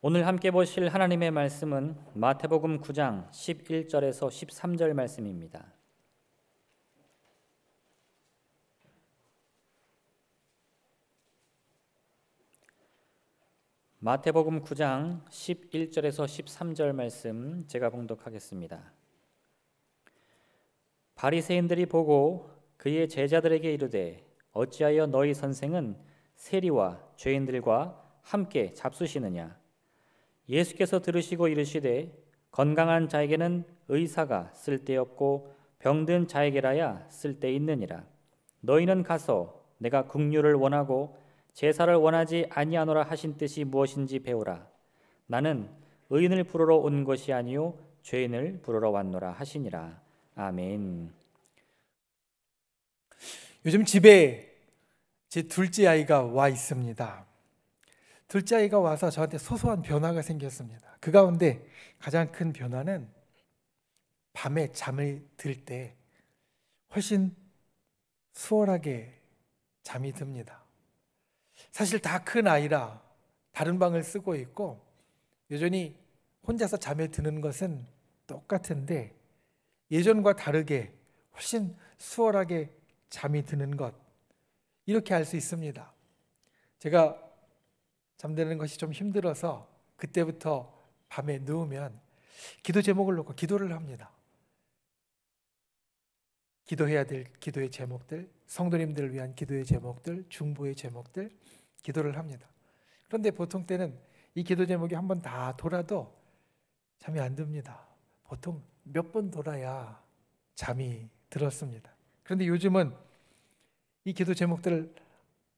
오늘 함께 보실 하나님의 말씀은 마태복음 9장 11절에서 13절 말씀입니다. 마태복음 9장 11절에서 13절 말씀 제가 봉독하겠습니다. 바리새인들이 보고 그의 제자들에게 이르되 어찌하여 너희 선생은 세리와 죄인들과 함께 잡수시느냐? 예수께서 들으시고 이르시되 건강한 자에게는 의사가 쓸데없고 병든 자에게라야 쓸데있느니라. 너희는 가서 내가 긍휼을 원하고 제사를 원하지 아니하노라 하신 뜻이 무엇인지 배우라. 나는 의인을 부르러 온 것이 아니요 죄인을 부르러 왔노라 하시니라. 아멘. 요즘 집에 제 둘째 아이가 와 있습니다. 둘째 아이가 와서 저한테 소소한 변화가 생겼습니다. 그 가운데 가장 큰 변화는 밤에 잠을 들 때 훨씬 수월하게 잠이 듭니다. 사실 다 큰 아이라 다른 방을 쓰고 있고 여전히 혼자서 잠에 드는 것은 똑같은데 예전과 다르게 훨씬 수월하게 잠이 드는 것, 이렇게 알 수 있습니다. 제가 잠드는 것이 좀 힘들어서 그때부터 밤에 누우면 기도 제목을 놓고 기도를 합니다. 기도해야 될 기도의 제목들, 성도님들을 위한 기도의 제목들, 중보의 제목들 기도를 합니다. 그런데 보통 때는 이 기도 제목이 한번 다 돌아도 잠이 안 듭니다. 보통 몇 번 돌아야 잠이 들었습니다. 그런데 요즘은 이 기도 제목들을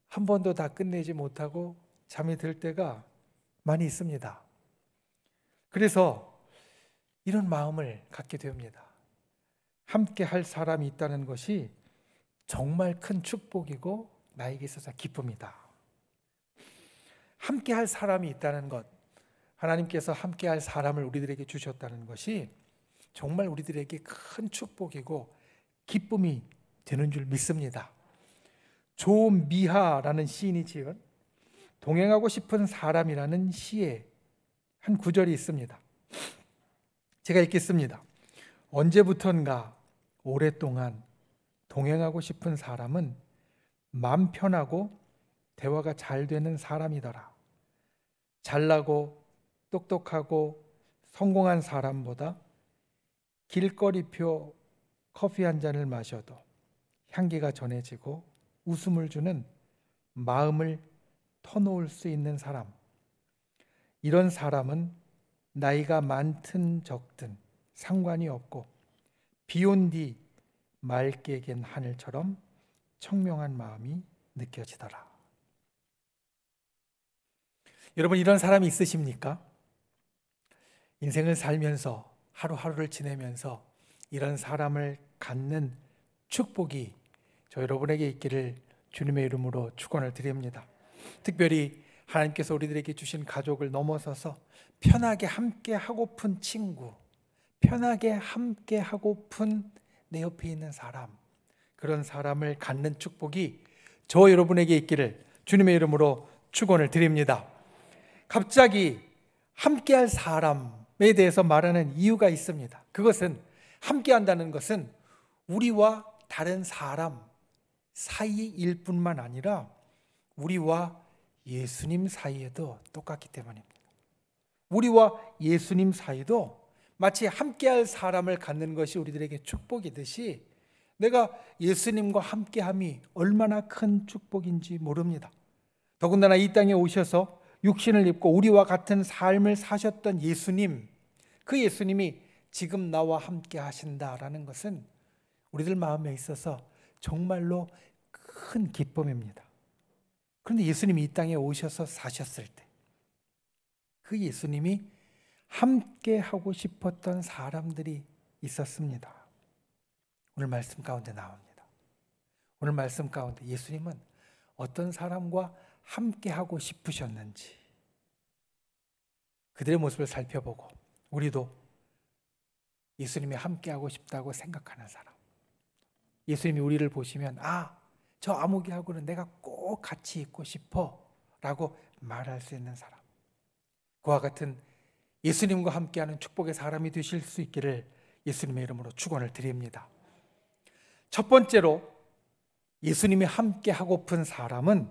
한 번도 다 끝내지 못하고 잠이 들 때가 많이 있습니다. 그래서 이런 마음을 갖게 됩니다. 함께 할 사람이 있다는 것이 정말 큰 축복이고 나에게 있어서 기쁨이다. 함께 할 사람이 있다는 것, 하나님께서 함께 할 사람을 우리들에게 주셨다는 것이 정말 우리들에게 큰 축복이고 기쁨이 되는 줄 믿습니다. 조미하라는 시인이 지은 동행하고 싶은 사람이라는 시에 한 구절이 있습니다. 제가 읽겠습니다. 언제부턴가 오랫동안 동행하고 싶은 사람은 마음 편하고 대화가 잘 되는 사람이더라. 잘나고 똑똑하고 성공한 사람보다 길거리표 커피 한 잔을 마셔도 향기가 전해지고 웃음을 주는 마음을 터놓을 수 있는 사람, 이런 사람은 나이가 많든 적든 상관이 없고 비온 뒤 맑게 갠 하늘처럼 청명한 마음이 느껴지더라. 여러분, 이런 사람이 있으십니까? 인생을 살면서 하루하루를 지내면서 이런 사람을 갖는 축복이 저 여러분에게 있기를 주님의 이름으로 축원을 드립니다. 특별히 하나님께서 우리들에게 주신 가족을 넘어서서 편하게 함께 하고픈 친구, 편하게 함께 하고픈 내 옆에 있는 사람, 그런 사람을 갖는 축복이 저 여러분에게 있기를 주님의 이름으로 축원을 드립니다. 갑자기 함께할 사람에 대해서 말하는 이유가 있습니다. 그것은 함께한다는 것은 우리와 다른 사람 사이일 뿐만 아니라 우리와 예수님 사이에도 똑같기 때문입니다. 우리와 예수님 사이도 마치 함께할 사람을 갖는 것이 우리들에게 축복이듯이 내가 예수님과 함께함이 얼마나 큰 축복인지 모릅니다. 더군다나 이 땅에 오셔서 육신을 입고 우리와 같은 삶을 사셨던 예수님, 그 예수님이 지금 나와 함께 하신다라는 것은 우리들 마음에 있어서 정말로 큰 기쁨입니다. 그런데 예수님이 이 땅에 오셔서 사셨을 때 그 예수님이 함께 하고 싶었던 사람들이 있었습니다. 오늘 말씀 가운데 나옵니다. 오늘 말씀 가운데 예수님은 어떤 사람과 함께 하고 싶으셨는지 그들의 모습을 살펴보고 우리도 예수님이 함께 하고 싶다고 생각하는 사람, 예수님이 우리를 보시면 저 아무개하고는 내가 꼭 같이 있고 싶어 라고 말할 수 있는 사람, 그와 같은 예수님과 함께하는 축복의 사람이 되실 수 있기를 예수님의 이름으로 축원을 드립니다. 첫 번째로 예수님이 함께하고픈 사람은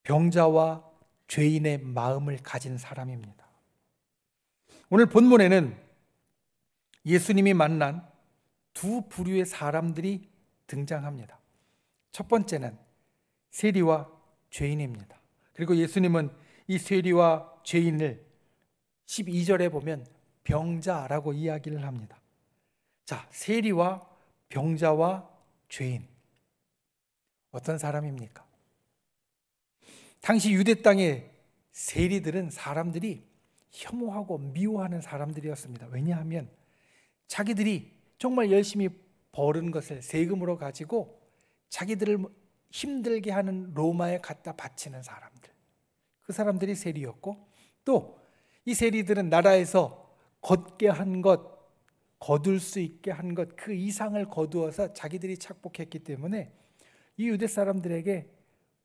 병자와 죄인의 마음을 가진 사람입니다. 오늘 본문에는 예수님이 만난 두 부류의 사람들이 등장합니다. 첫 번째는 세리와 죄인입니다. 그리고 예수님은 이 세리와 죄인을 12절에 보면 병자라고 이야기를 합니다. 자, 세리와 병자와 죄인, 어떤 사람입니까? 당시 유대 땅의 세리들은 사람들이 혐오하고 미워하는 사람들이었습니다. 왜냐하면 자기들이 정말 열심히 벌은 것을 세금으로 가지고 자기들을 힘들게 하는 로마에 갖다 바치는 사람들, 그 사람들이 세리였고, 또 이 세리들은 나라에서 걷게 한 것, 거둘 수 있게 한 것, 그 이상을 거두어서 자기들이 착복했기 때문에 이 유대 사람들에게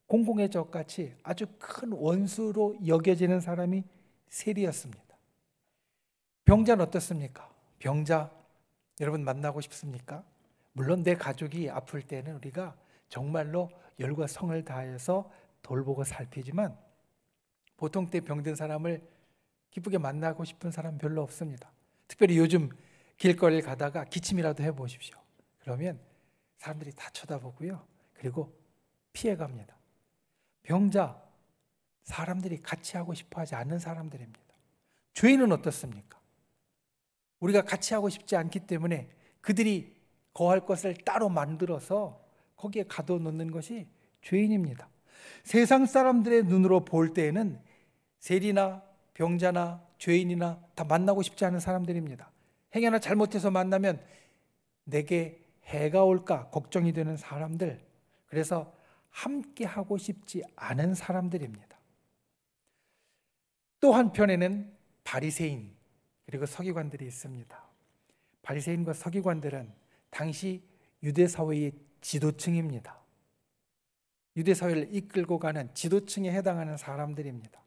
공공의 적같이 아주 큰 원수로 여겨지는 사람이 세리였습니다. 병자는 어떻습니까? 병자 여러분 만나고 싶습니까? 물론 내 가족이 아플 때는 우리가 정말로 열과 성을 다해서 돌보고 살피지만 보통 때 병든 사람을 기쁘게 만나고 싶은 사람 별로 없습니다. 특별히 요즘 길거리를 가다가 기침이라도 해보십시오. 그러면 사람들이 다 쳐다보고요. 그리고 피해갑니다. 병자, 사람들이 같이 하고 싶어 하지 않는 사람들입니다. 죄인은 어떻습니까? 우리가 같이 하고 싶지 않기 때문에 그들이 거할 것을 따로 만들어서 거기에 가둬놓는 것이 죄인입니다. 세상 사람들의 눈으로 볼 때에는 세리나 병자나 죄인이나 다 만나고 싶지 않은 사람들입니다. 행여나 잘못해서 만나면 내게 해가 올까 걱정이 되는 사람들, 그래서 함께 하고 싶지 않은 사람들입니다. 또 한편에는 바리새인 그리고 서기관들이 있습니다. 바리새인과 서기관들은 당시 유대 사회의 지도층입니다. 유대 사회를 이끌고 가는 지도층에 해당하는 사람들입니다.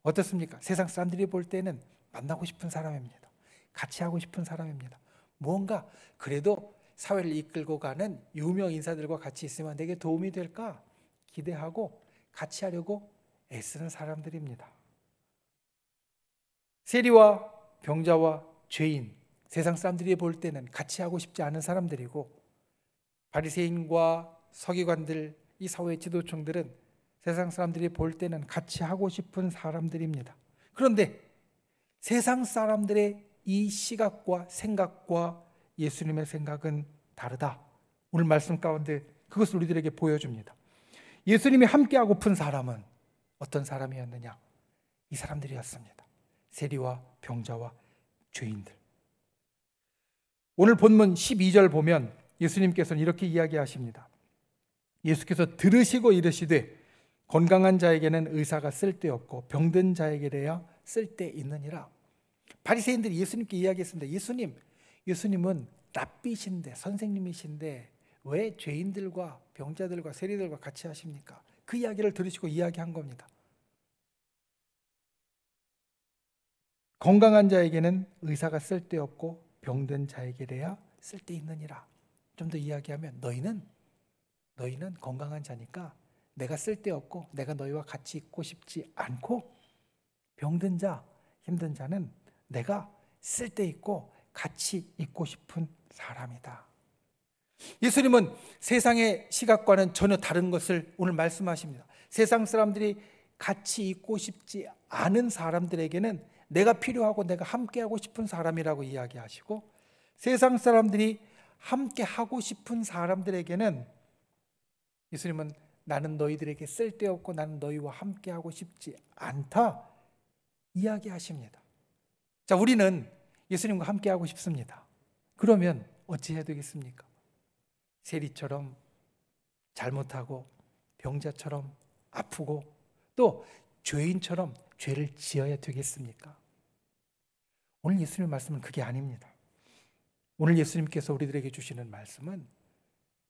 어떻습니까? 세상 사람들이 볼 때는 만나고 싶은 사람입니다. 같이 하고 싶은 사람입니다. 무언가 그래도 사회를 이끌고 가는 유명 인사들과 같이 있으면 내게 도움이 될까 기대하고 같이 하려고 애쓰는 사람들입니다. 세리와 병자와 죄인, 세상 사람들이 볼 때는 같이 하고 싶지 않은 사람들이고, 바리새인과 서기관들, 이 사회 지도층들은 세상 사람들이 볼 때는 같이 하고 싶은 사람들입니다. 그런데 세상 사람들의 이 시각과 생각과 예수님의 생각은 다르다. 오늘 말씀 가운데 그것을 우리들에게 보여줍니다. 예수님이 함께하고픈 사람은 어떤 사람이었느냐? 이 사람들이었습니다. 세리와 병자와 죄인들. 오늘 본문 12절 보면 예수님께서는 이렇게 이야기하십니다. 예수께서 들으시고 이르시되 건강한 자에게는 의사가 쓸데없고 병든 자에게야 쓸데있느니라. 바리새인들이 예수님께 이야기했습니다. 예수님은 랍비신데, 선생님이신데 왜 죄인들과 병자들과 세리들과 같이 하십니까? 그 이야기를 들으시고 이야기한 겁니다. 건강한 자에게는 의사가 쓸데없고 병든 자에게야 쓸데있느니라. 좀 더 이야기하면 너희는 건강한 자니까 내가 쓸데없고 내가 너희와 같이 있고 싶지 않고, 병든 자, 힘든 자는 내가 쓸데있고 같이 있고 싶은 사람이다. 예수님은 세상의 시각과는 전혀 다른 것을 오늘 말씀하십니다. 세상 사람들이 같이 있고 싶지 않은 사람들에게는 내가 필요하고 내가 함께하고 싶은 사람이라고 이야기하시고, 세상 사람들이 함께하고 싶은 사람들에게는 예수님은 나는 너희들에게 쓸데없고 나는 너희와 함께하고 싶지 않다 이야기하십니다. 자, 우리는 예수님과 함께하고 싶습니다. 그러면 어찌해야 되겠습니까? 세리처럼 잘못하고 병자처럼 아프고 또 죄인처럼 죄를 지어야 되겠습니까? 오늘 예수님의 말씀은 그게 아닙니다. 오늘 예수님께서 우리들에게 주시는 말씀은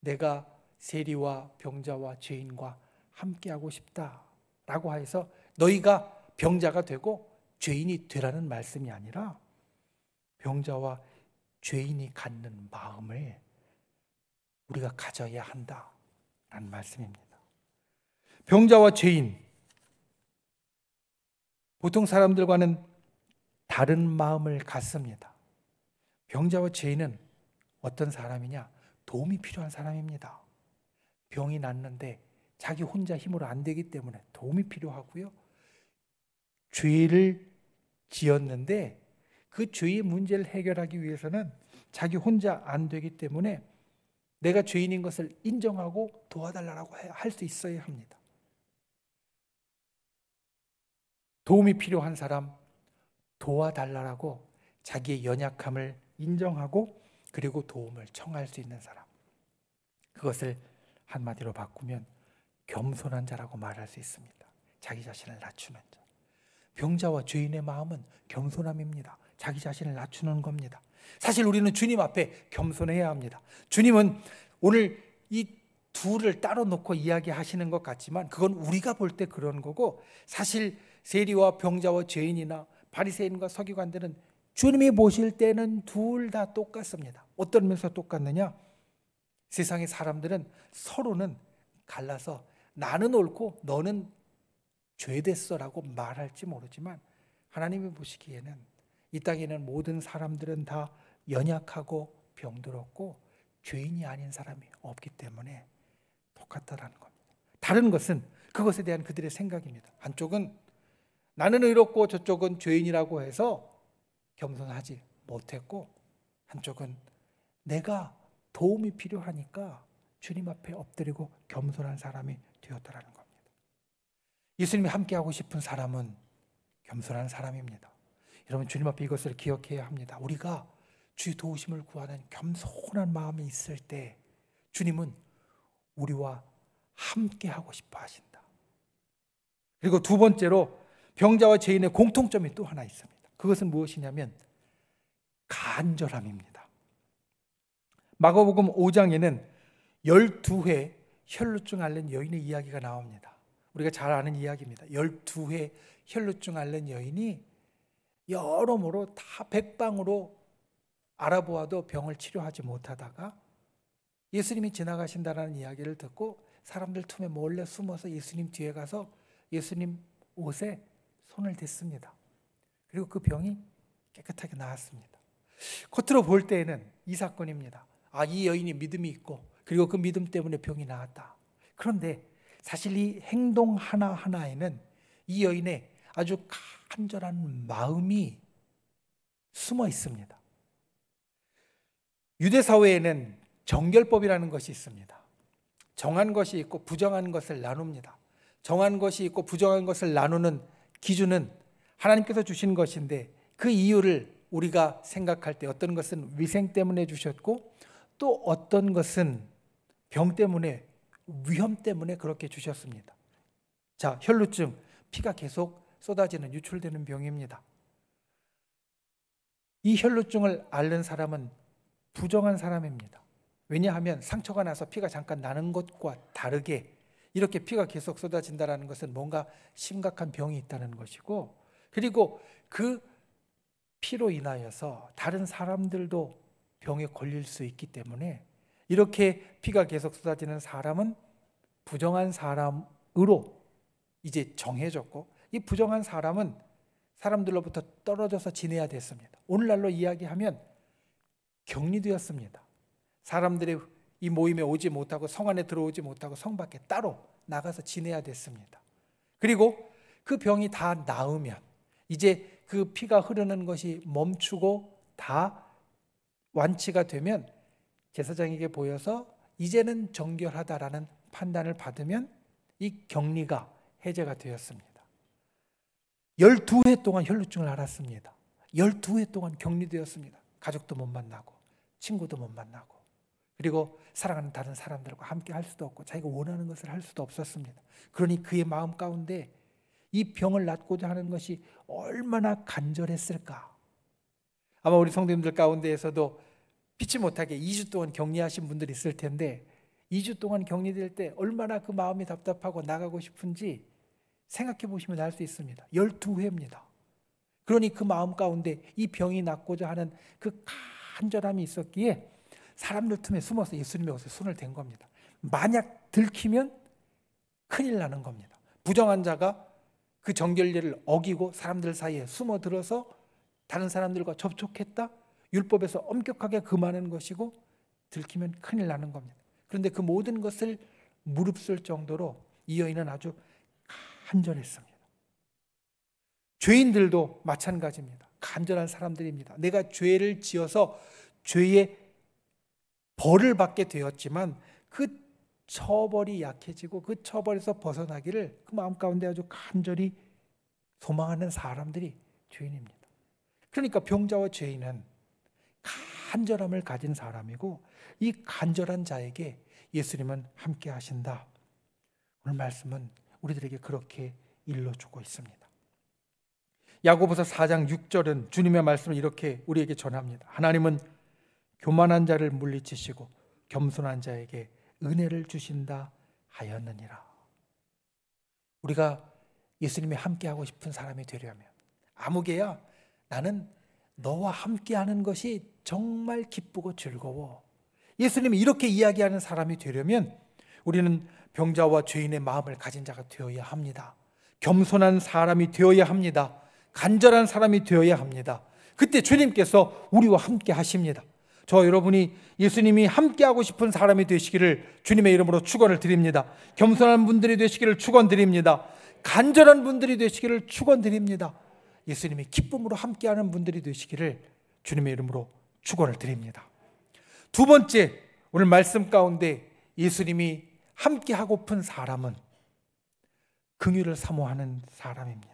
내가 세리와 병자와 죄인과 함께하고 싶다라고 해서 너희가 병자가 되고 죄인이 되라는 말씀이 아니라 병자와 죄인이 갖는 마음을 우리가 가져야 한다라는 말씀입니다. 병자와 죄인, 보통 사람들과는 다른 마음을 갖습니다. 병자와 죄인은 어떤 사람이냐? 도움이 필요한 사람입니다. 병이 났는데 자기 혼자 힘으로 안 되기 때문에 도움이 필요하고요. 죄를 지었는데 그 죄의 문제를 해결하기 위해서는 자기 혼자 안 되기 때문에 내가 죄인인 것을 인정하고 도와달라고 할 수 있어야 합니다. 도움이 필요한 사람, 도와달라고 자기의 연약함을 인정하고 그리고 도움을 청할 수 있는 사람, 그것을 한마디로 바꾸면 겸손한 자라고 말할 수 있습니다. 자기 자신을 낮추는 자. 병자와 죄인의 마음은 겸손함입니다. 자기 자신을 낮추는 겁니다. 사실 우리는 주님 앞에 겸손해야 합니다. 주님은 오늘 이 둘을 따로 놓고 이야기하시는 것 같지만 그건 우리가 볼 때 그런 거고, 사실 세리와 병자와 죄인이나 바리새인과 서기관들은 주님이 보실 때는 둘 다 똑같습니다. 어떤 면에서 똑같느냐? 세상의 사람들은 서로는 갈라서 나는 옳고 너는 죄됐어라고 말할지 모르지만 하나님이 보시기에는 이 땅에는 모든 사람들은 다 연약하고 병들었고 죄인이 아닌 사람이 없기 때문에 똑같다라는 겁니다. 다른 것은 그것에 대한 그들의 생각입니다. 한쪽은 나는 의롭고 저쪽은 죄인이라고 해서 겸손하지 못했고, 한쪽은 내가 도움이 필요하니까 주님 앞에 엎드리고 겸손한 사람이 되었다라는 겁니다. 예수님이 함께하고 싶은 사람은 겸손한 사람입니다. 여러분, 주님 앞에 이것을 기억해야 합니다. 우리가 주의 도우심을 구하는 겸손한 마음이 있을 때 주님은 우리와 함께하고 싶어 하신다. 그리고 두 번째로 병자와 죄인의 공통점이 또 하나 있습니다. 그것은 무엇이냐면 간절함입니다. 마가복음 5장에는 12회 혈루증 앓는 여인의 이야기가 나옵니다. 우리가 잘 아는 이야기입니다. 12회 혈루증 앓는 여인이 여러모로 다 백방으로 알아보아도 병을 치료하지 못하다가 예수님이 지나가신다는 이야기를 듣고 사람들 틈에 몰래 숨어서 예수님 뒤에 가서 예수님 옷에 손을 댔습니다. 그리고 그 병이 깨끗하게 나았습니다. 겉으로 볼 때에는 이 사건입니다. 이 여인이 믿음이 있고 그리고 그 믿음 때문에 병이 나았다. 그런데 사실 이 행동 하나하나에는 이 여인의 아주 간절한 마음이 숨어 있습니다. 유대 사회에는 정결법이라는 것이 있습니다. 정한 것이 있고 부정한 것을 나눕니다. 정한 것이 있고 부정한 것을 나누는 기준은 하나님께서 주신 것인데 그 이유를 우리가 생각할 때 어떤 것은 위생 때문에 주셨고 또 어떤 것은 병 때문에, 위험 때문에 그렇게 주셨습니다. 자, 혈루증, 피가 계속 쏟아지는, 유출되는 병입니다. 이 혈루증을 앓는 사람은 부정한 사람입니다. 왜냐하면 상처가 나서 피가 잠깐 나는 것과 다르게 이렇게 피가 계속 쏟아진다는 것은 뭔가 심각한 병이 있다는 것이고, 그리고 그 피로 인하여서 다른 사람들도 병에 걸릴 수 있기 때문에 이렇게 피가 계속 쏟아지는 사람은 부정한 사람으로 이제 정해졌고, 이 부정한 사람은 사람들로부터 떨어져서 지내야 됐습니다. 오늘날로 이야기하면 격리되었습니다. 사람들이 이 모임에 오지 못하고 성 안에 들어오지 못하고 성 밖에 따로 나가서 지내야 됐습니다. 그리고 그 병이 다 나으면 이제 그 피가 흐르는 것이 멈추고 다 완치가 되면 제사장에게 보여서 이제는 정결하다라는 판단을 받으면 이 격리가 해제가 되었습니다. 12회 동안 혈루증을 앓았습니다. 12회 동안 격리되었습니다. 가족도 못 만나고 친구도 못 만나고 그리고 사랑하는 다른 사람들과 함께 할 수도 없고 자기가 원하는 것을 할 수도 없었습니다. 그러니 그의 마음 가운데 이 병을 낫고자 하는 것이 얼마나 간절했을까. 아마 우리 성도님들 가운데에서도 피치 못하게 2주 동안 격리하신 분들이 있을 텐데 2주 동안 격리될 때 얼마나 그 마음이 답답하고 나가고 싶은지 생각해 보시면 알 수 있습니다. 12회입니다. 그러니 그 마음 가운데 이 병이 낫고자 하는 그 간절함이 있었기에 사람들 틈에 숨어서 예수님의 옷에 손을 댄 겁니다. 만약 들키면 큰일 나는 겁니다. 부정한 자가 그 정결례를 어기고 사람들 사이에 숨어들어서 다른 사람들과 접촉했다? 율법에서 엄격하게 금하는 것이고 들키면 큰일 나는 겁니다. 그런데 그 모든 것을 무릅쓸 정도로 이 여인은 아주 간절했습니다. 죄인들도 마찬가지입니다. 간절한 사람들입니다. 내가 죄를 지어서 죄의 벌을 받게 되었지만 그 처벌이 약해지고 그 처벌에서 벗어나기를 그 마음 가운데 아주 간절히 소망하는 사람들이 죄인입니다. 그러니까 병자와 죄인은 간절함을 가진 사람이고 이 간절한 자에게 예수님은 함께 하신다. 오늘 말씀은 우리들에게 그렇게 일러주고 있습니다. 야고보서 4장 6절은 주님의 말씀을 이렇게 우리에게 전합니다. 하나님은 교만한 자를 물리치시고 겸손한 자에게 은혜를 주신다 하였느니라. 우리가 예수님이 함께하고 싶은 사람이 되려면 아무개야 나는 너와 함께하는 것이 정말 기쁘고 즐거워. 예수님이 이렇게 이야기하는 사람이 되려면 우리는 병자와 죄인의 마음을 가진 자가 되어야 합니다. 겸손한 사람이 되어야 합니다. 간절한 사람이 되어야 합니다. 그때 주님께서 우리와 함께 하십니다. 저 여러분이 예수님이 함께하고 싶은 사람이 되시기를 주님의 이름으로 축원을 드립니다. 겸손한 분들이 되시기를 축원드립니다. 간절한 분들이 되시기를 축원드립니다. 예수님이 기쁨으로 함께하는 분들이 되시기를 주님의 이름으로 축원을 드립니다. 두 번째, 오늘 말씀 가운데 예수님이 함께하고픈 사람은 긍휼을 사모하는 사람입니다.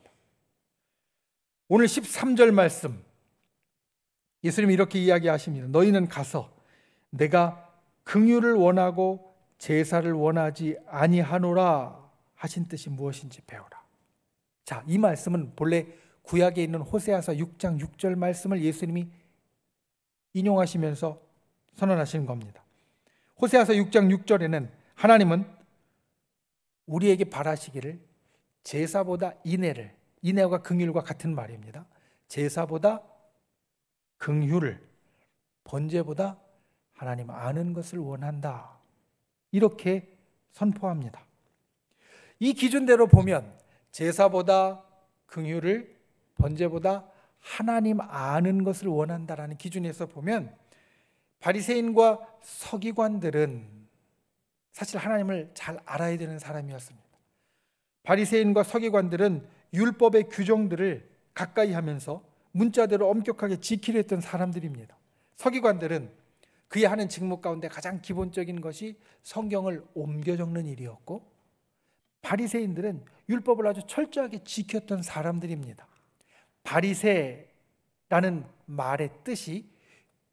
오늘 13절 말씀 예수님이 이렇게 이야기하십니다. 너희는 가서 내가 긍휼을 원하고 제사를 원하지 아니하노라 하신 뜻이 무엇인지 배우라. 자, 이 말씀은 본래 구약에 있는 호세아서 6장 6절 말씀을 예수님이 인용하시면서 선언하시는 겁니다. 호세아서 6장 6절에는 하나님은 우리에게 바라시기를 제사보다 인애가 긍휼과 같은 말입니다. 제사보다 긍휼을, 번제보다 하나님 아는 것을 원한다. 이렇게 선포합니다. 이 기준대로 보면 제사보다 긍휼을, 번제보다 하나님 아는 것을 원한다라는 기준에서 보면 바리새인과 서기관들은 사실 하나님을 잘 알아야 되는 사람이었습니다. 바리새인과 서기관들은 율법의 규정들을 가까이 하면서 문자대로 엄격하게 지키려 했던 사람들입니다. 서기관들은 그의 하는 직무 가운데 가장 기본적인 것이 성경을 옮겨 적는 일이었고, 바리새인들은 율법을 아주 철저하게 지켰던 사람들입니다. 바리새라는 말의 뜻이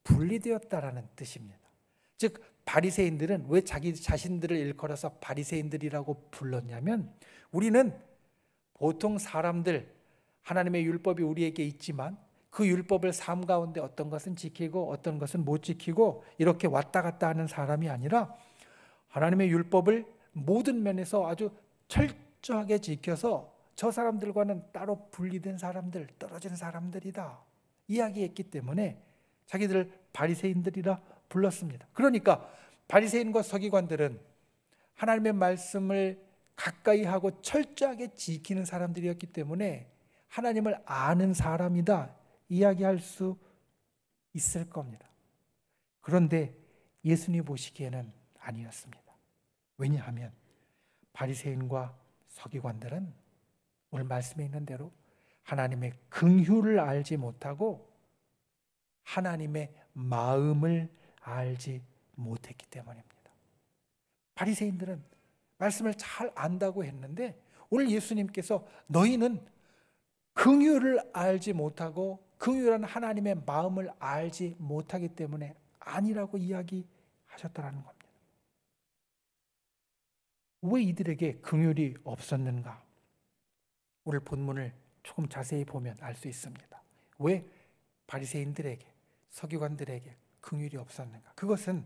분리되었다라는 뜻입니다. 즉 바리새인들은 왜 자기 자신들을 일컬어서 바리새인들이라고 불렀냐면, 우리는 보통 사람들, 하나님의 율법이 우리에게 있지만 그 율법을 삶 가운데 어떤 것은 지키고 어떤 것은 못 지키고 이렇게 왔다 갔다 하는 사람이 아니라 하나님의 율법을 모든 면에서 아주 철저하게 지켜서 저 사람들과는 따로 분리된 사람들, 떨어진 사람들이다 이야기했기 때문에 자기들을 바리새인들이라 불렀습니다. 그러니까 바리새인과 서기관들은 하나님의 말씀을 가까이 하고 철저하게 지키는 사람들이었기 때문에 하나님을 아는 사람이다 이야기할 수 있을 겁니다. 그런데 예수님 보시기에는 아니었습니다. 왜냐하면 바리새인과 서기관들은 오늘 말씀에 있는 대로 하나님의 긍휼을 알지 못하고 하나님의 마음을 알지 못했기 때문입니다. 바리새인들은 말씀을 잘 안다고 했는데 오늘 예수님께서 너희는 긍휼을 알지 못하고 긍휼한 하나님의 마음을 알지 못하기 때문에 아니라고 이야기하셨다는 겁니다. 왜 이들에게 긍휼이 없었는가? 오늘 본문을 조금 자세히 보면 알 수 있습니다. 왜 바리새인들에게, 서기관들에게 긍휼이 없었는가? 그것은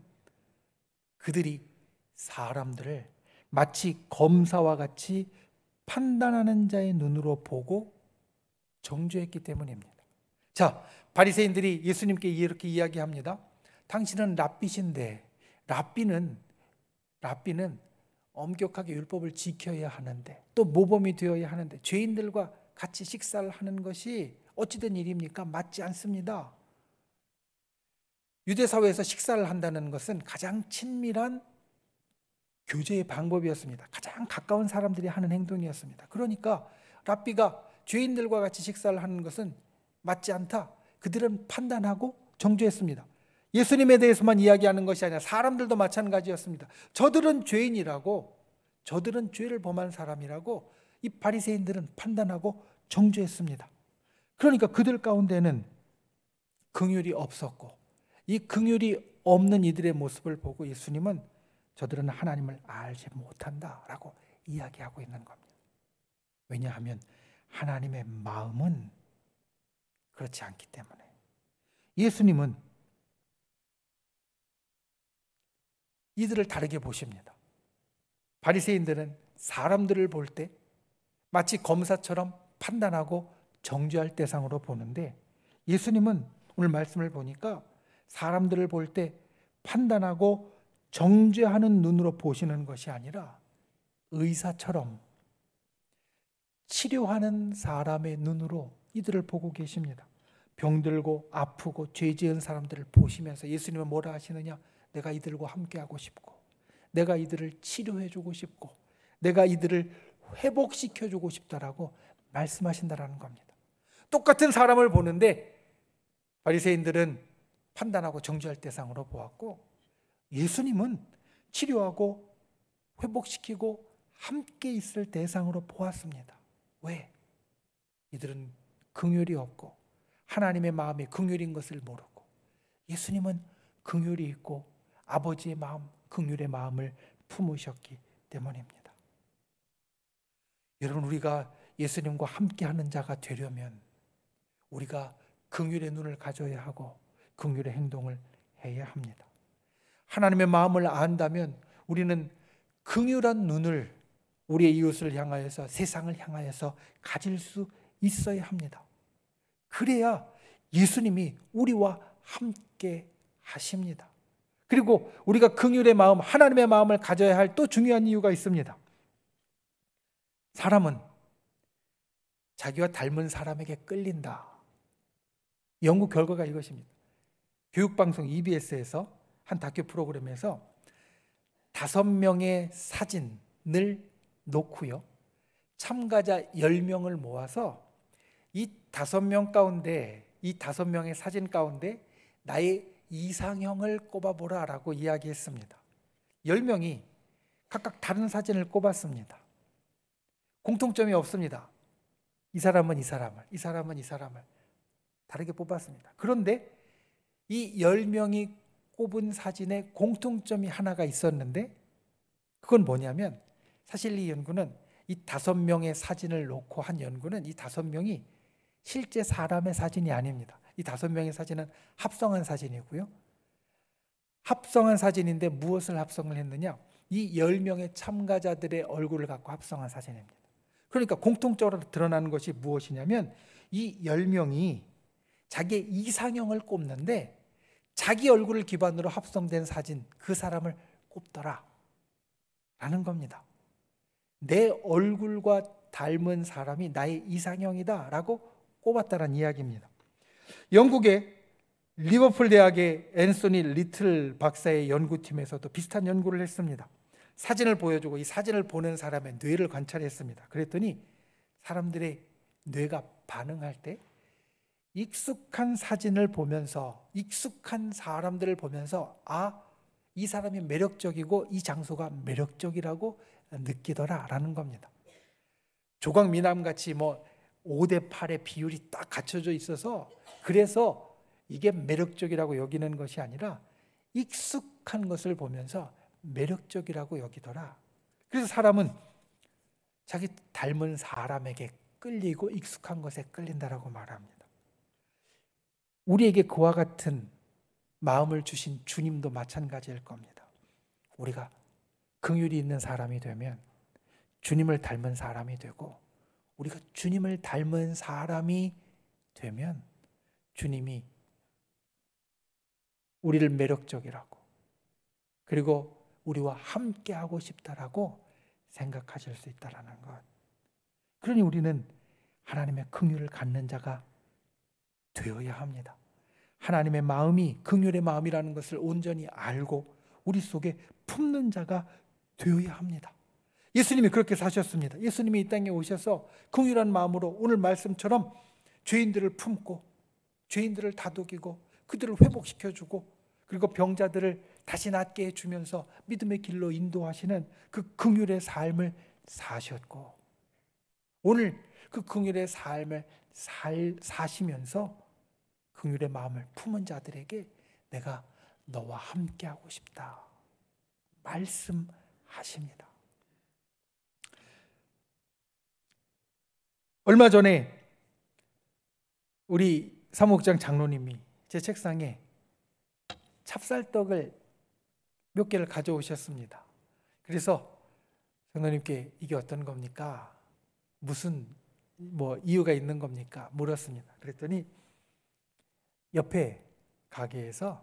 그들이 사람들을 마치 검사와 같이 판단하는 자의 눈으로 보고 정죄했기 때문입니다. 자, 바리새인들이 예수님께 이렇게 이야기합니다. 당신은 랍비신데, 랍비는 엄격하게 율법을 지켜야 하는데, 또 모범이 되어야 하는데 죄인들과 같이 식사를 하는 것이 어찌된 일입니까? 맞지 않습니다. 유대 사회에서 식사를 한다는 것은 가장 친밀한 교제의 방법이었습니다. 가장 가까운 사람들이 하는 행동이었습니다. 그러니까 랍비가 죄인들과 같이 식사를 하는 것은 맞지 않다. 그들은 판단하고 정죄했습니다. 예수님에 대해서만 이야기하는 것이 아니라 사람들도 마찬가지였습니다. 저들은 죄인이라고, 저들은 죄를 범한 사람이라고 이 바리새인들은 판단하고 정죄했습니다. 그러니까 그들 가운데는 긍휼이 없었고, 이 긍휼이 없는 이들의 모습을 보고 예수님은 저들은 하나님을 알지 못한다라고 이야기하고 있는 겁니다. 왜냐하면 하나님의 마음은 그렇지 않기 때문에. 예수님은 이들을 다르게 보십니다. 바리새인들은 사람들을 볼 때 마치 검사처럼 판단하고 정죄할 대상으로 보는데, 예수님은 오늘 말씀을 보니까 사람들을 볼 때 판단하고 정죄하는 눈으로 보시는 것이 아니라 의사처럼 치료하는 사람의 눈으로 이들을 보고 계십니다. 병들고 아프고 죄 지은 사람들을 보시면서 예수님은 뭐라 하시느냐? 내가 이들과 함께하고 싶고, 내가 이들을 치료해주고 싶고, 내가 이들을 회복시켜주고 싶다라고 말씀하신다라는 겁니다. 똑같은 사람을 보는데 바리새인들은 판단하고 정죄할 대상으로 보았고, 예수님은 치료하고 회복시키고 함께 있을 대상으로 보았습니다. 왜? 이들은 긍휼이 없고 하나님의 마음이 긍휼인 것을 모르고, 예수님은 긍휼이 있고 아버지의 마음, 긍휼의 마음을 품으셨기 때문입니다. 여러분, 우리가 예수님과 함께하는 자가 되려면 우리가 긍휼의 눈을 가져야 하고 긍휼의 행동을 해야 합니다. 하나님의 마음을 안다면 우리는 긍휼한 눈을 우리의 이웃을 향하여서, 세상을 향하여서 가질 수 있어야 합니다. 그래야 예수님이 우리와 함께 하십니다. 그리고 우리가 긍휼의 마음, 하나님의 마음을 가져야 할 또 중요한 이유가 있습니다. 사람은 자기와 닮은 사람에게 끌린다. 연구 결과가 이것입니다. 교육방송 EBS에서 한 다큐 프로그램에서 5명의 사진을 놓고요, 참가자 10명을 모아서 이 5명 가운데, 이 5명의 사진 가운데 나의 이상형을 꼽아보라 라고 이야기했습니다. 10명이 각각 다른 사진을 꼽았습니다. 공통점이 없습니다. 이 사람은 이 사람을, 이 사람은 이 사람을 다르게 뽑았습니다. 그런데 이 10명이 꼽은 사진에 공통점이 하나가 있었는데, 그건 뭐냐면, 사실 이 연구는 이 5명의 사진을 놓고 한 연구는 이 5명이 실제 사람의 사진이 아닙니다. 이 5명의 사진은 합성한 사진이고요. 합성한 사진인데 무엇을 합성을 했느냐? 이 10명의 참가자들의 얼굴을 갖고 합성한 사진입니다. 그러니까 공통적으로 드러나는 것이 무엇이냐면, 이 10명이 자기의 이상형을 꼽는데 자기 얼굴을 기반으로 합성된 사진, 그 사람을 꼽더라 라는 겁니다. 내 얼굴과 닮은 사람이 나의 이상형이다 라고 꼽았다는 이야기입니다. 영국의 리버풀 대학의 앤소니 리틀 박사의 연구팀에서도 비슷한 연구를 했습니다. 사진을 보여주고 이 사진을 보는 사람의 뇌를 관찰했습니다. 그랬더니 사람들의 뇌가 반응할 때 익숙한 사진을 보면서, 익숙한 사람들을 보면서, 아, 이 사람이 매력적이고 이 장소가 매력적이라고 느끼더라라는 겁니다. 조각미남같이 5대 8의 비율이 딱 갖춰져 있어서 그래서 이게 매력적이라고 여기는 것이 아니라 익숙한 것을 보면서 매력적이라고 여기더라. 그래서 사람은 자기 닮은 사람에게 끌리고 익숙한 것에 끌린다라고 말합니다. 우리에게 그와 같은 마음을 주신 주님도 마찬가지일 겁니다. 우리가 긍휼이 있는 사람이 되면 주님을 닮은 사람이 되고 우리가 주님을 닮은 사람이 되면 주님이 우리를 매력적이라고, 그리고 우리와 함께하고 싶다라고 생각하실 수 있다라는 것. 그러니 우리는 하나님의 긍휼을 갖는 자가 되어야 합니다. 하나님의 마음이 긍휼의 마음이라는 것을 온전히 알고 우리 속에 품는 자가 되어야 합니다. 예수님이 그렇게 사셨습니다. 예수님이 이 땅에 오셔서 긍휼한 마음으로 오늘 말씀처럼 죄인들을 품고 죄인들을 다독이고 그들을 회복시켜주고, 그리고 병자들을 다시 낫게 해주면서 믿음의 길로 인도하시는 그 긍휼의 삶을 사셨고, 오늘 그 긍휼의 삶을 사시면서 긍휼의 마음을 품은 자들에게 내가 너와 함께하고 싶다 말씀하십니다. 얼마 전에 우리 사무국장 장로님이 제 책상에 찹쌀떡을 몇 개를 가져오셨습니다. 그래서 장로님께 이게 어떤 겁니까? 무슨 이유가 있는 겁니까? 물었습니다. 그랬더니 옆에 가게에서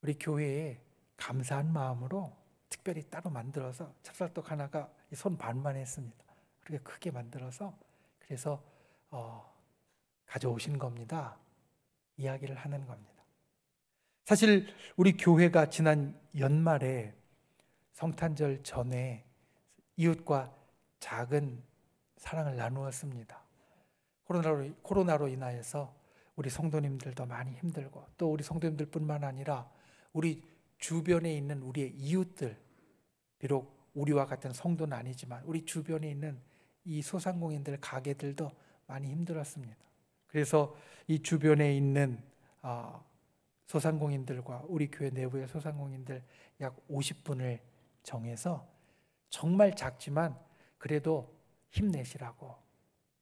우리 교회에 감사한 마음으로 특별히 따로 만들어서 찹쌀떡 하나가 손 반만 했습니다. 그렇게 크게 만들어서 그래서 가져오신 겁니다. 이야기를 하는 겁니다. 사실 우리 교회가 지난 연말에 성탄절 전에 이웃과 작은 사랑을 나누었습니다. 코로나로 인하여서 우리 성도님들도 많이 힘들고, 또 우리 성도님들뿐만 아니라 우리 주변에 있는 우리의 이웃들, 비록 우리와 같은 성도는 아니지만 우리 주변에 있는 이 소상공인들 가게들도 많이 힘들었습니다. 그래서 이 주변에 있는 소상공인들과 우리 교회 내부의 소상공인들 약 50분을 정해서 정말 작지만 그래도 힘내시라고,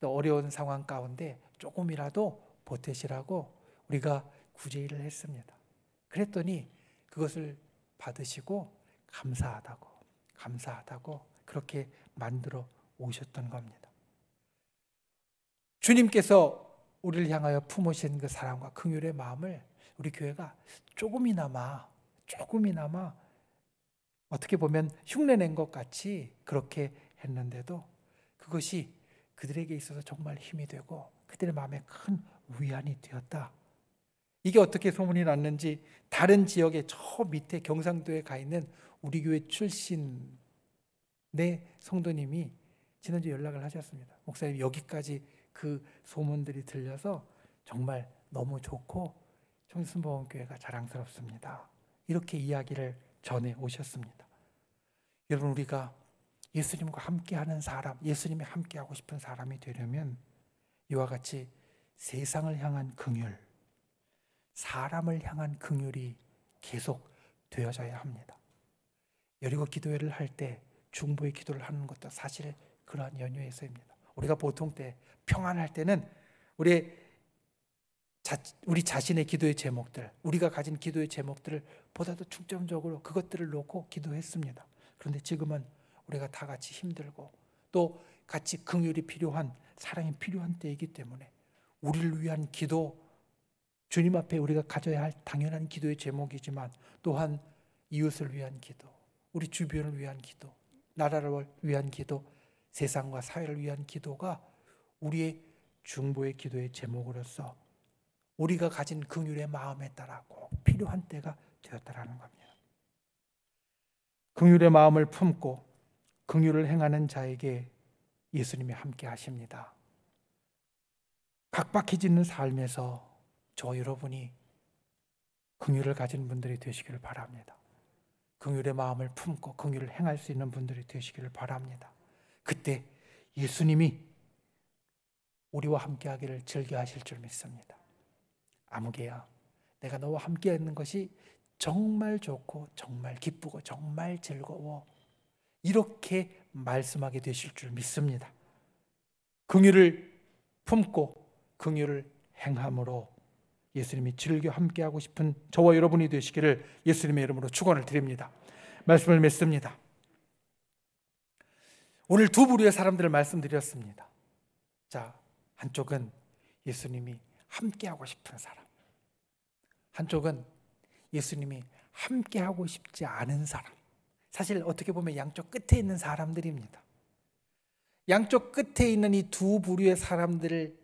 또 어려운 상황 가운데 조금이라도 보태시라고 우리가 구제를 했습니다. 그랬더니 그것을 받으시고 감사하다고 그렇게 만들어 오셨던 겁니다. 주님께서 우리를 향하여 품으신 그 사랑과 긍휼의 마음을 우리 교회가 조금이나마 어떻게 보면 흉내낸 것 같이 그렇게 했는데도 그것이 그들에게 있어서 정말 힘이 되고 그들의 마음에 큰 위안이 되었다. 이게 어떻게 소문이 났는지 다른 지역에 저 밑에 경상도에 가 있는 우리 교회 출신의 성도님이 지난주 연락을 하셨습니다. 목사님, 여기까지 그 소문들이 들려서 정말 너무 좋고 청순보험교회가 자랑스럽습니다. 이렇게 이야기를 전해 오셨습니다. 여러분, 우리가 예수님과 함께하는 사람, 예수님이 함께하고 싶은 사람이 되려면 이와 같이 세상을 향한 긍휼, 사람을 향한 긍휼이 계속 되어져야 합니다. 여리고 기도회를 할 때 중보의 기도를 하는 것도 사실 그러한 연유에서입니다. 우리가 보통 때 평안할 때는 우리 자신의 기도의 제목들, 우리가 가진 기도의 제목들을 보다도 중점적으로 그것들을 놓고 기도했습니다. 그런데 지금은 우리가 다 같이 힘들고 또 같이 긍휼이 필요한, 사랑이 필요한 때이기 때문에 우리를 위한 기도, 주님 앞에 우리가 가져야 할 당연한 기도의 제목이지만 또한 이웃을 위한 기도, 우리 주변을 위한 기도, 나라를 위한 기도, 세상과 사회를 위한 기도가 우리의 중보의 기도의 제목으로서 우리가 가진 긍휼의 마음에 따라 꼭 필요한 때가 되었다라는 겁니다. 긍휼의 마음을 품고 긍휼을 행하는 자에게 예수님이 함께 하십니다. 각박해지는 삶에서 저 여러분이 긍휼을 가진 분들이 되시기를 바랍니다. 긍휼의 마음을 품고 긍휼을 행할 수 있는 분들이 되시기를 바랍니다. 그때 예수님이 우리와 함께하기를 즐겨하실 줄 믿습니다. 아무개야, 내가 너와 함께 있는 것이 정말 좋고 정말 기쁘고 정말 즐거워, 이렇게 말씀하게 되실 줄 믿습니다. 긍휼을 품고 긍휼을 행함으로 예수님이 즐겨 함께하고 싶은 저와 여러분이 되시기를 예수님의 이름으로 축원을 드립니다. 말씀을 맺습니다. 오늘 두 부류의 사람들을 말씀드렸습니다. 자, 한쪽은 예수님이 함께하고 싶은 사람, 한쪽은 예수님이 함께하고 싶지 않은 사람. 사실 어떻게 보면 양쪽 끝에 있는 사람들입니다. 양쪽 끝에 있는 이 두 부류의 사람들을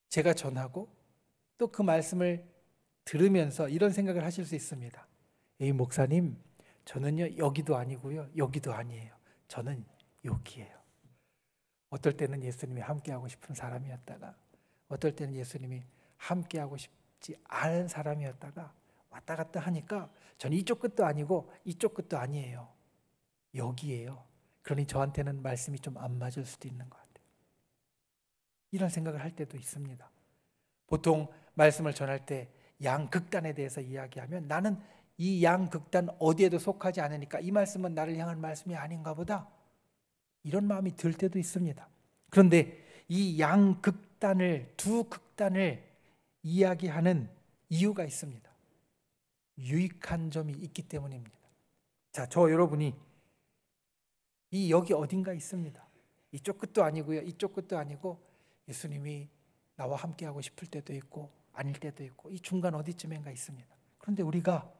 제가 전하고 또 그 말씀을 들으면서 이런 생각을 하실 수 있습니다. 이 목사님, 저는요 여기도 아니고요 여기도 아니에요. 저는 여기에요. 어떨 때는 예수님이 함께하고 싶은 사람이었다가 어떨 때는 예수님이 함께하고 싶지 않은 사람이었다가 왔다 갔다 하니까 저는 이쪽 끝도 아니고 이쪽 끝도 아니에요. 여기에요. 그러니 저한테는 말씀이 좀 안 맞을 수도 있는 것 같아요. 이런 생각을 할 때도 있습니다. 보통 말씀을 전할 때 양극단에 대해서 이야기하면 나는 이 양극단 어디에도 속하지 않으니까 이 말씀은 나를 향한 말씀이 아닌가 보다, 이런 마음이 들 때도 있습니다. 그런데 이 양극단을, 두 극단을 이야기하는 이유가 있습니다. 유익한 점이 있기 때문입니다. 자, 저 여러분이 이 여기 어딘가 있습니다. 이쪽 끝도 아니고요 이쪽 끝도 아니고 예수님이 나와 함께하고 싶을 때도 있고 아닐 때도 있고 이 중간 어디쯤인가 있습니다. 그런데 우리가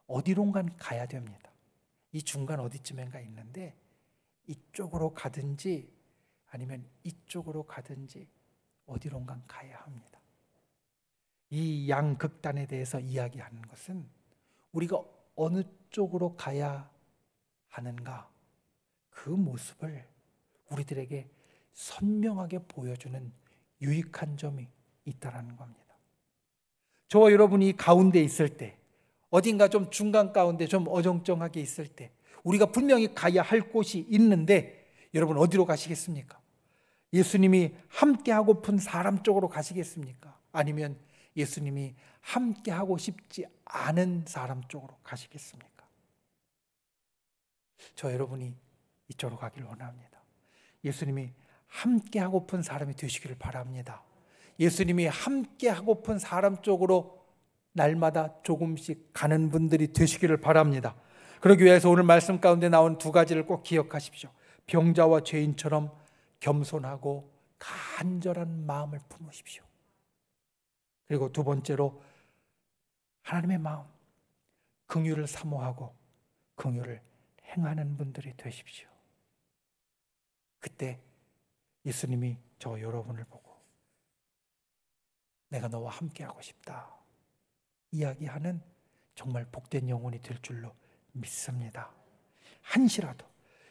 어디론가 가야 됩니다. 이 중간 어디쯤인가 있는데 이쪽으로 가든지 아니면 이쪽으로 가든지 어디론가 가야 합니다. 이 양극단에 대해서 이야기하는 것은 우리가 어느 쪽으로 가야 하는가, 그 모습을 우리들에게 선명하게 보여주는 유익한 점이 있다라는 겁니다. 저와 여러분이 가운데 있을 때, 어딘가 좀 중간 가운데 좀 어정쩡하게 있을 때 우리가 분명히 가야 할 곳이 있는데 여러분 어디로 가시겠습니까? 예수님이 함께하고픈 사람 쪽으로 가시겠습니까? 아니면 예수님이 함께하고 싶지 않은 사람 쪽으로 가시겠습니까? 저 여러분이 이쪽으로 가기를 원합니다. 예수님이 함께하고픈 사람이 되시기를 바랍니다. 예수님이 함께하고픈 사람 쪽으로 날마다 조금씩 가는 분들이 되시기를 바랍니다. 그러기 위해서 오늘 말씀 가운데 나온 두 가지를 꼭 기억하십시오. 병자와 죄인처럼 겸손하고 간절한 마음을 품으십시오. 그리고 두 번째로 하나님의 마음, 긍휼을 사모하고 긍휼을 행하는 분들이 되십시오. 그때 예수님이 저 여러분을 보고 내가 너와 함께하고 싶다 이야기하는 정말 복된 영혼이 될 줄로 믿습니다. 한시라도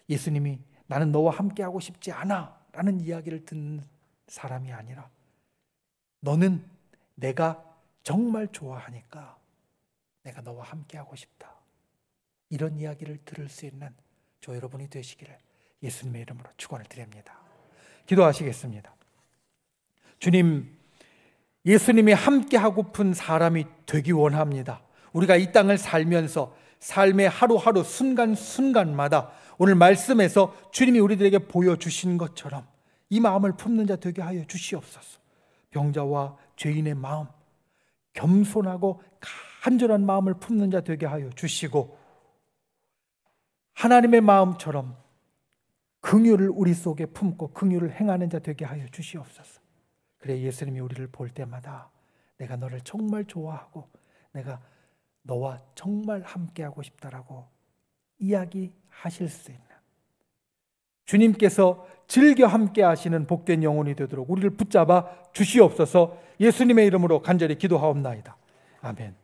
예수님이 나는 너와 함께하고 싶지 않아 라는 이야기를 듣는 사람이 아니라 너는 내가 정말 좋아하니까 내가 너와 함께하고 싶다, 이런 이야기를 들을 수 있는 저 여러분이 되시기를 예수님의 이름으로 축원을 드립니다. 기도하시겠습니다. 주님, 예수님이 함께하고픈 사람이 되기 원합니다. 우리가 이 땅을 살면서 삶의 하루하루 순간순간마다 오늘 말씀에서 주님이 우리들에게 보여주신 것처럼 이 마음을 품는 자 되게 하여 주시옵소서. 병자와 죄인의 마음, 겸손하고 간절한 마음을 품는 자 되게 하여 주시고 하나님의 마음처럼 긍휼을 우리 속에 품고 긍휼을 행하는 자 되게 하여 주시옵소서. 그래 예수님이 우리를 볼 때마다 내가 너를 정말 좋아하고 내가 너와 정말 함께하고 싶다라고 이야기하실 수 있는, 주님께서 즐겨 함께하시는 복된 영혼이 되도록 우리를 붙잡아 주시옵소서. 예수님의 이름으로 간절히 기도하옵나이다. 아멘.